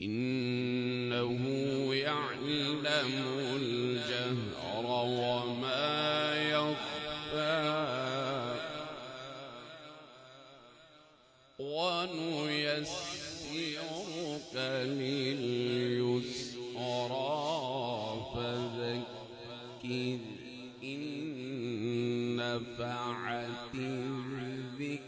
إنه يعلم الجهر وما يخفى ونيسرك لليسرى فذكر إن نفعت الذكرى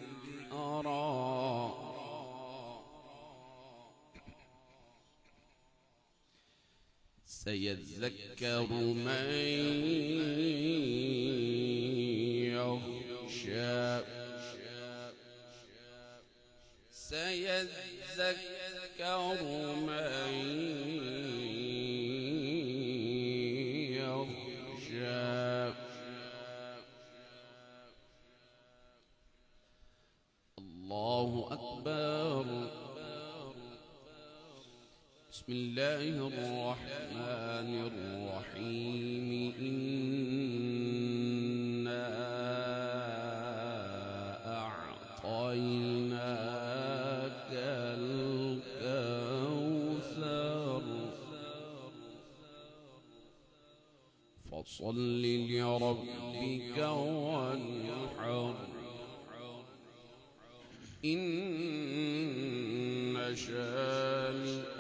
سيذكر من يخشى سيذكر من يخشى الله أكبر. بسم الله الرحمن الرحيم. إنا أعطيناك الكوثر فصل لربك وانحر إن شانئك